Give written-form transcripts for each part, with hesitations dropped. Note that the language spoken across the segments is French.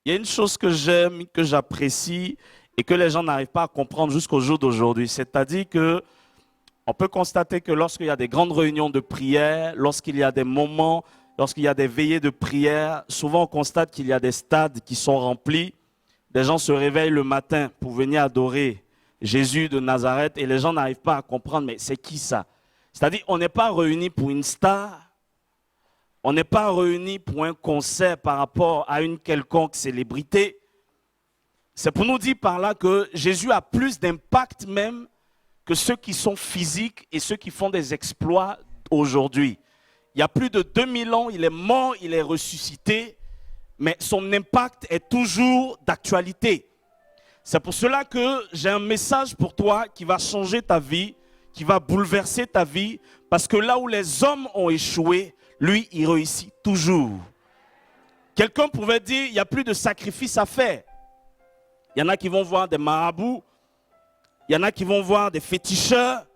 Il y a une chose que j'aime, que j'apprécie et que les gens n'arrivent pas à comprendre jusqu'au jour d'aujourd'hui. C'est-à-dire que on peut constater que lorsqu'il y a des grandes réunions de prière, lorsqu'il y a des moments, lorsqu'il y a des veillées de prière, souvent on constate qu'il y a des stades qui sont remplis. Des gens se réveillent le matin pour venir adorer Jésus de Nazareth et les gens n'arrivent pas à comprendre, mais c'est qui ça? C'est-à-dire on n'est pas réunis pour une star, on n'est pas réunis pour un concert par rapport à une quelconque célébrité. C'est pour nous dire par là que Jésus a plus d'impact même que ceux qui sont physiques et ceux qui font des exploits aujourd'hui. Il y a plus de 2000 ans, il est mort, il est ressuscité, mais son impact est toujours d'actualité. C'est pour cela que j'ai un message pour toi qui va changer ta vie, qui va bouleverser ta vie, parce que là où les hommes ont échoué, lui, il réussit toujours. Quelqu'un pouvait dire, il n'y a plus de sacrifice à faire. Il y en a qui vont voir des marabouts, il y en a qui vont voir des féticheurs,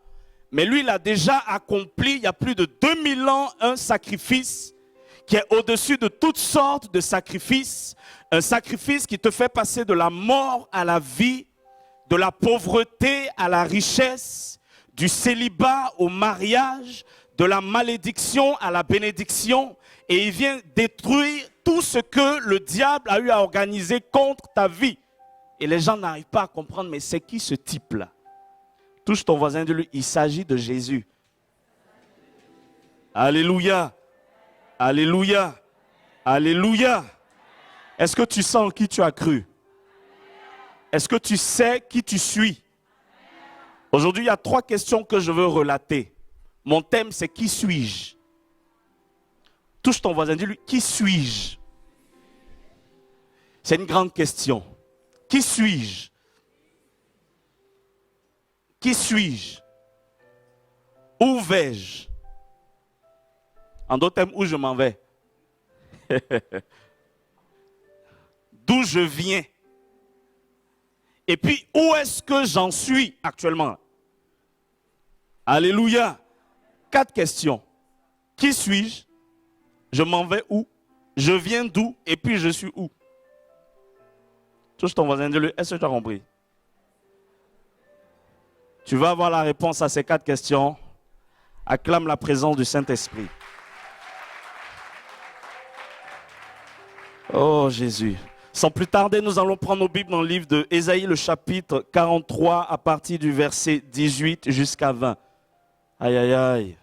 mais lui, il a déjà accompli, il y a plus de 2000 ans, un sacrifice qui est au-dessus de toutes sortes de sacrifices. Un sacrifice qui te fait passer de la mort à la vie, de la pauvreté à la richesse, du célibat au mariage, de la malédiction à la bénédiction. Et il vient détruire tout ce que le diable a eu à organiser contre ta vie. Et les gens n'arrivent pas à comprendre, mais c'est qui ce type-là? Touche ton voisin, dis-lui, il s'agit de Jésus. Alléluia. Alléluia. Alléluia. Est-ce que tu sens en qui tu as cru? Est-ce que tu sais qui tu suis? Aujourd'hui, il y a 3 questions que je veux relater. Mon thème, c'est qui suis-je? Touche ton voisin, dis-lui, qui suis-je? C'est une grande question. Qui suis-je? Qui suis-je? Où vais-je? En d'autres termes, où je m'en vais? D'où je viens? Et puis, où est-ce que j'en suis actuellement? Alléluia. 4 questions. Qui suis-je? Je m'en vais où? Je viens d'où? Et puis, je suis où? Touche ton voisin, dis-le, est-ce que tu as compris? Tu vas avoir la réponse à ces 4 questions. Acclame la présence du Saint-Esprit. Oh Jésus. Sans plus tarder, nous allons prendre nos Bibles dans le livre de Ésaïe, le chapitre 43, à partir du verset 18 jusqu'à 20. Aïe, aïe, aïe.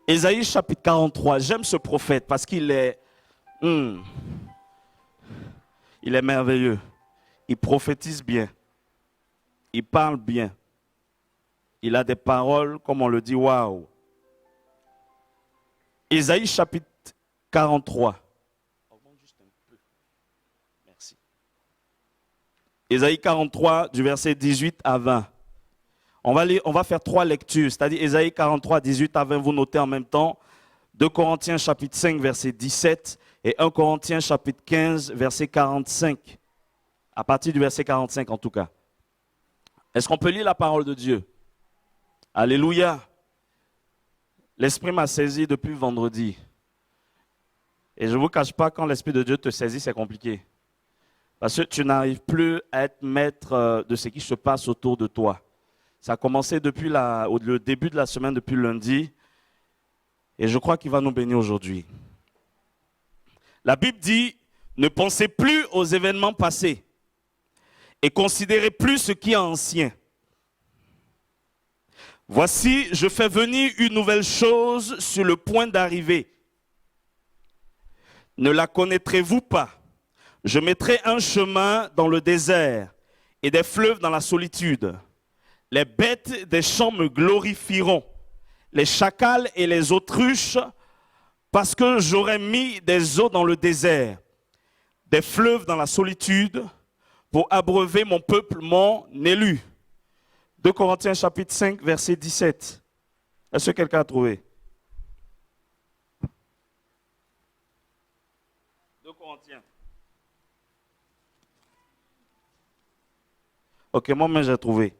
Ésaïe, chapitre 43. J'aime ce prophète parce qu'il est... il est merveilleux. Il prophétise bien. Il parle bien. Il a des paroles, comme on le dit, waouh. Ésaïe chapitre 43. Augmente juste un peu. Merci. Ésaïe 43 du verset 18 à 20. On va faire 3 lectures, c'est-à-dire Ésaïe 43, 18 à 20, vous notez en même temps. 2 Corinthiens chapitre 5, verset 17 et 1 Corinthiens chapitre 15, verset 45. À partir du verset 45 en tout cas. Est-ce qu'on peut lire la parole de Dieu? Alléluia. L'Esprit m'a saisi depuis vendredi. Et je ne vous cache pas, quand l'Esprit de Dieu te saisit, c'est compliqué. Parce que tu n'arrives plus à être maître de ce qui se passe autour de toi. Ça a commencé depuis le début de la semaine, depuis lundi. Et je crois qu'il va nous bénir aujourd'hui. La Bible dit, ne pensez plus aux événements passés et considérez plus ce qui est ancien. Voici, je fais venir une nouvelle chose sur le point d'arriver. Ne la connaîtrez-vous pas? Je mettrai un chemin dans le désert et des fleuves dans la solitude. Les bêtes des champs me glorifieront, les chacals et les autruches, parce que j'aurai mis des eaux dans le désert, des fleuves dans la solitude, pour abreuver mon peuple, mon élu. 2 Corinthiens chapitre 5, verset 17. Est-ce que quelqu'un a trouvé? 2 Corinthiens. Ok, moi-même j'ai trouvé.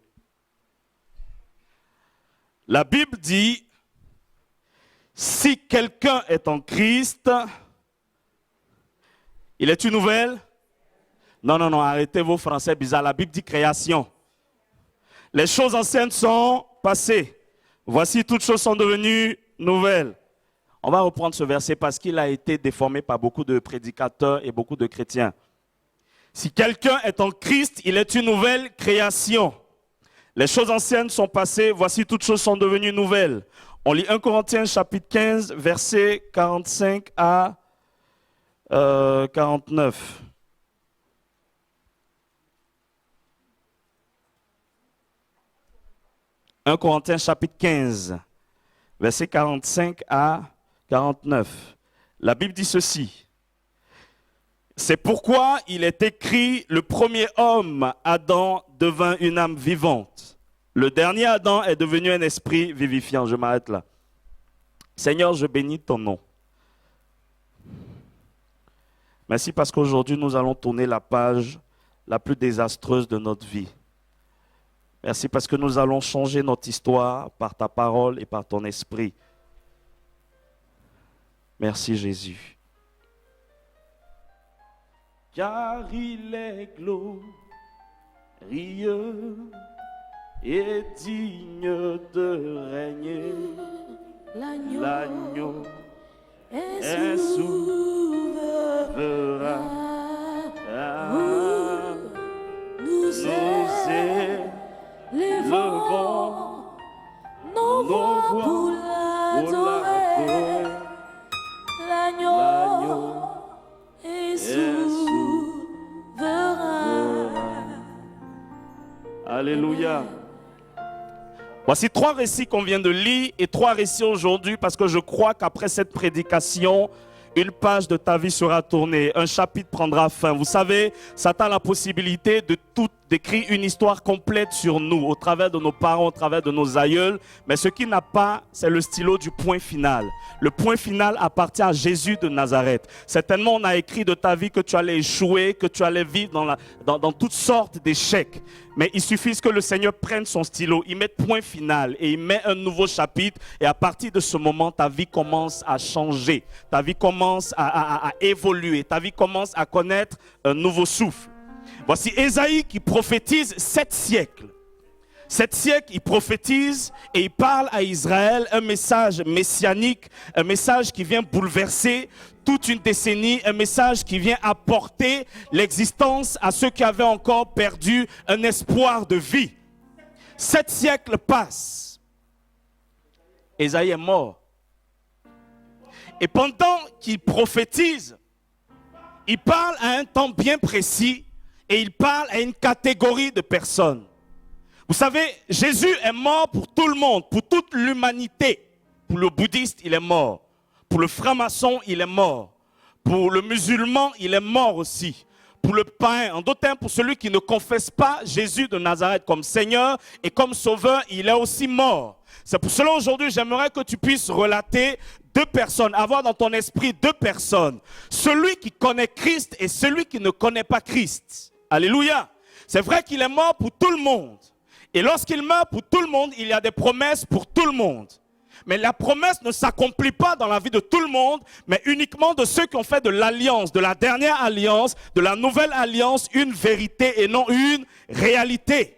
La Bible dit, Si quelqu'un est en Christ, il est une nouvelle? Non, arrêtez vos français bizarres. La Bible dit création. Les choses anciennes sont passées. Voici, toutes choses sont devenues nouvelles. On va reprendre ce verset parce qu'il a été déformé par beaucoup de prédicateurs et beaucoup de chrétiens. Si quelqu'un est en Christ, il est une nouvelle création. Les choses anciennes sont passées, voici toutes choses sont devenues nouvelles. On lit 1 Corinthiens chapitre 15, versets 45 à 49. 1 Corinthiens chapitre 15, versets 45 à 49. La Bible dit ceci. C'est pourquoi il est écrit, le premier homme, Adam, devint une âme vivante. Le dernier Adam est devenu un esprit vivifiant. Je m'arrête là. Seigneur, je bénis ton nom. Merci parce qu'aujourd'hui, nous allons tourner la page la plus désastreuse de notre vie. Merci parce que nous allons changer notre histoire par ta parole et par ton esprit. Merci Jésus. Car il est glorieux et digne de régner. L'agneau est souverain. Nous élevons nos voix pour l'adorer. L'agneau est souverain. Alléluia. Voici 3 récits qu'on vient de lire et 3 récits aujourd'hui parce que je crois qu'après cette prédication, une page de ta vie sera tournée, un chapitre prendra fin. Vous savez, Satan a la possibilité de tout d'écrire une histoire complète sur nous, au travers de nos parents, au travers de nos aïeuls. Mais ce qu'il n'a pas, c'est le stylo du point final. Le point final appartient à Jésus de Nazareth. Certainement, on a écrit de ta vie que tu allais échouer, que tu allais vivre dans toutes sortes d'échecs. Mais il suffit que le Seigneur prenne son stylo, il mette point final et il met un nouveau chapitre. Et à partir de ce moment, ta vie commence à changer. Ta vie commence à évoluer. Ta vie commence à connaître un nouveau souffle. Voici Ésaïe qui prophétise 7 siècles. 7 siècles, il prophétise et il parle à Israël un message messianique, un message qui vient bouleverser toute une décennie, un message qui vient apporter l'existence à ceux qui avaient encore perdu un espoir de vie. 7 siècles passent. Ésaïe est mort. Et pendant qu'il prophétise, il parle à un temps bien précis et il parle à une catégorie de personnes. Vous savez, Jésus est mort pour tout le monde, pour toute l'humanité. Pour le bouddhiste, il est mort. Pour le franc-maçon, il est mort. Pour le musulman, il est mort aussi. Pour le païen, en d'autres termes, pour celui qui ne confesse pas Jésus de Nazareth comme Seigneur et comme Sauveur, il est aussi mort. C'est pour cela aujourd'hui, j'aimerais que tu puisses relater 2 personnes, avoir dans ton esprit 2 personnes. Celui qui connaît Christ et celui qui ne connaît pas Christ. Alléluia. C'est vrai qu'il est mort pour tout le monde. Et lorsqu'il meurt pour tout le monde, il y a des promesses pour tout le monde. Mais la promesse ne s'accomplit pas dans la vie de tout le monde, mais uniquement de ceux qui ont fait de l'alliance, de la dernière alliance, de la nouvelle alliance, une vérité et non une réalité.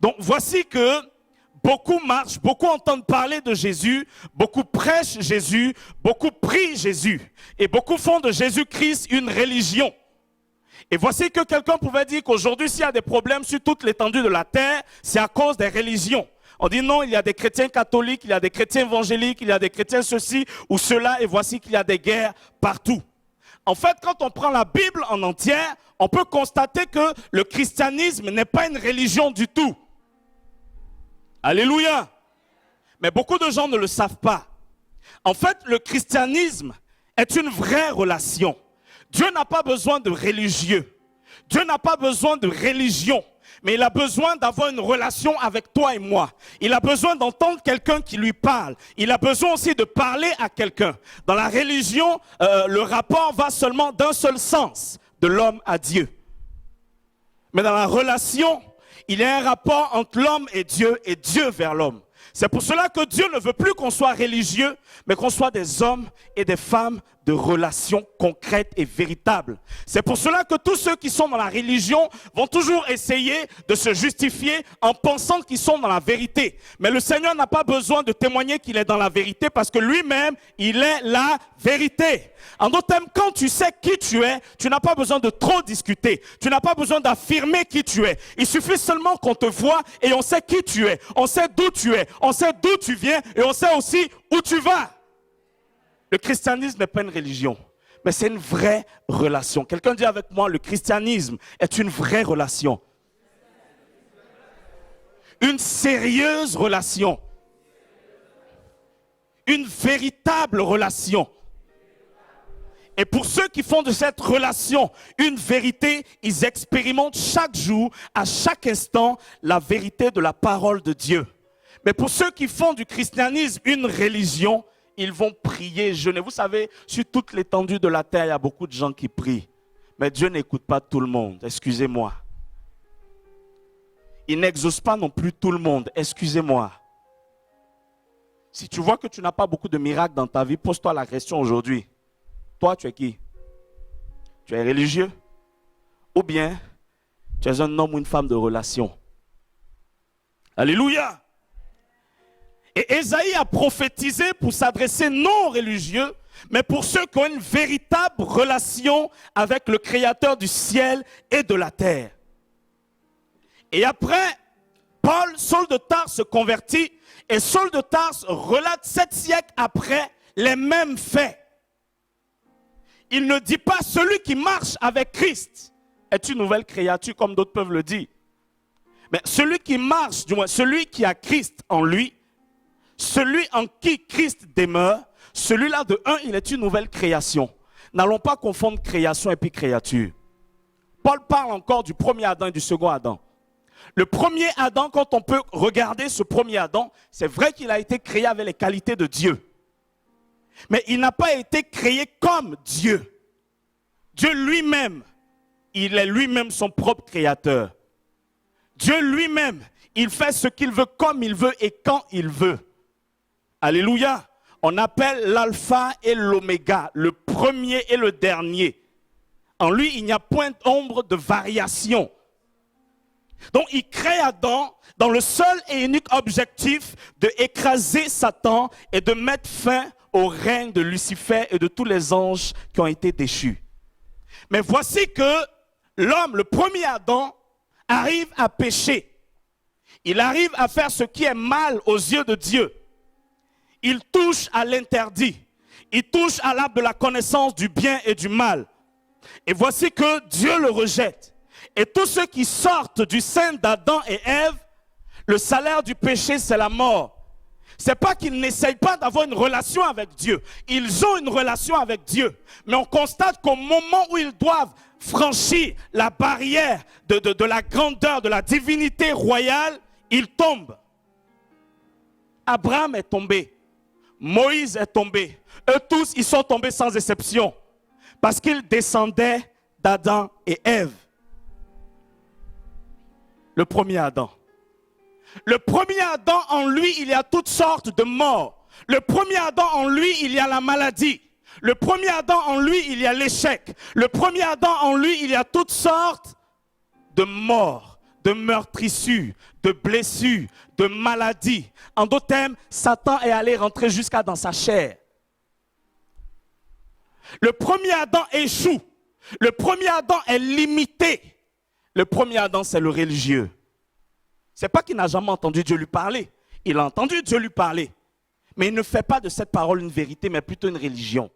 Donc voici que beaucoup marchent, beaucoup entendent parler de Jésus, beaucoup prêchent Jésus, beaucoup prient Jésus. Et beaucoup font de Jésus-Christ une religion. Et voici que quelqu'un pouvait dire qu'aujourd'hui, s'il y a des problèmes sur toute l'étendue de la terre, c'est à cause des religions. On dit non, il y a des chrétiens catholiques, il y a des chrétiens évangéliques, il y a des chrétiens ceci ou cela, et voici qu'il y a des guerres partout. En fait, quand on prend la Bible en entière, on peut constater que le christianisme n'est pas une religion du tout. Alléluia. Mais beaucoup de gens ne le savent pas. En fait, le christianisme est une vraie relation. Dieu n'a pas besoin de religieux. Dieu n'a pas besoin de religion. Mais il a besoin d'avoir une relation avec toi et moi. Il a besoin d'entendre quelqu'un qui lui parle. Il a besoin aussi de parler à quelqu'un. Dans la religion, le rapport va seulement d'un seul sens, de l'homme à Dieu. Mais dans la relation, il y a un rapport entre l'homme et Dieu vers l'homme. C'est pour cela que Dieu ne veut plus qu'on soit religieux, mais qu'on soit des hommes et des femmes de relations concrètes et véritables. C'est pour cela que tous ceux qui sont dans la religion vont toujours essayer de se justifier en pensant qu'ils sont dans la vérité. Mais le Seigneur n'a pas besoin de témoigner qu'il est dans la vérité parce que lui-même, il est la vérité. En d'autres termes, quand tu sais qui tu es, tu n'as pas besoin de trop discuter. Tu n'as pas besoin d'affirmer qui tu es. Il suffit seulement qu'on te voit et on sait qui tu es. On sait d'où tu es. On sait d'où tu viens et on sait aussi où tu vas. Le christianisme n'est pas une religion, mais c'est une vraie relation. Quelqu'un dit avec moi, le christianisme est une vraie relation. Une sérieuse relation. Une véritable relation. Et pour ceux qui font de cette relation une vérité, ils expérimentent chaque jour, à chaque instant, la vérité de la parole de Dieu. Mais pour ceux qui font du christianisme une religion, ils vont prier, jeûner. Vous savez, sur toute l'étendue de la terre, il y a beaucoup de gens qui prient. Mais Dieu n'écoute pas tout le monde, excusez-moi. Il n'exauce pas non plus tout le monde, excusez-moi. Si tu vois que tu n'as pas beaucoup de miracles dans ta vie, pose-toi la question aujourd'hui. Toi, tu es qui? Tu es religieux? Ou bien, tu es un homme ou une femme de relation? Alléluia! Et Ésaïe a prophétisé pour s'adresser non aux religieux, mais pour ceux qui ont une véritable relation avec le Créateur du ciel et de la terre. Et après, Saul de Tarse se convertit, et Saul de Tarse relate 7 siècles après les mêmes faits. Il ne dit pas celui qui marche avec Christ est une nouvelle créature, comme d'autres peuvent le dire. Mais celui qui marche, du moins celui qui a Christ en lui, celui en qui Christ demeure, celui-là de un, il est une nouvelle création. N'allons pas confondre création et puis créature. Paul parle encore du premier Adam et du second Adam. Le premier Adam, quand on peut regarder ce premier Adam, c'est vrai qu'il a été créé avec les qualités de Dieu. Mais il n'a pas été créé comme Dieu. Dieu lui-même, il est lui-même son propre créateur. Dieu lui-même, il fait ce qu'il veut, comme il veut et quand il veut. Alléluia. On appelle l'alpha et l'oméga, le premier et le dernier. En lui, il n'y a point d'ombre de variation. Donc, il crée Adam dans le seul et unique objectif de écraser Satan et de mettre fin au règne de Lucifer et de tous les anges qui ont été déchus. Mais voici que l'homme, le premier Adam, arrive à pécher. Il arrive à faire ce qui est mal aux yeux de Dieu. Il touche à l'interdit. Il touche à l'arbre de la connaissance du bien et du mal. Et voici que Dieu le rejette. Et tous ceux qui sortent du sein d'Adam et Ève, le salaire du péché, c'est la mort. C'est pas qu'ils n'essayent pas d'avoir une relation avec Dieu. Ils ont une relation avec Dieu. Mais on constate qu'au moment où ils doivent franchir la barrière de la grandeur, de la divinité royale, ils tombent. Abraham est tombé. Moïse est tombé. Eux tous, ils sont tombés sans exception. Parce qu'ils descendaient d'Adam et Ève. Le premier Adam. Le premier Adam, en lui, il y a toutes sortes de morts. Le premier Adam, en lui, il y a la maladie. Le premier Adam, en lui, il y a l'échec. Le premier Adam, en lui, il y a toutes sortes de morts, de meurtrissures, de blessures, de maladies. En d'autres termes, Satan est allé rentrer jusqu'à dans sa chair. Le premier Adam échoue. Le premier Adam est limité. Le premier Adam, c'est le religieux. Ce n'est pas qu'il n'a jamais entendu Dieu lui parler. Il a entendu Dieu lui parler. Mais il ne fait pas de cette parole une vérité, mais plutôt une religion.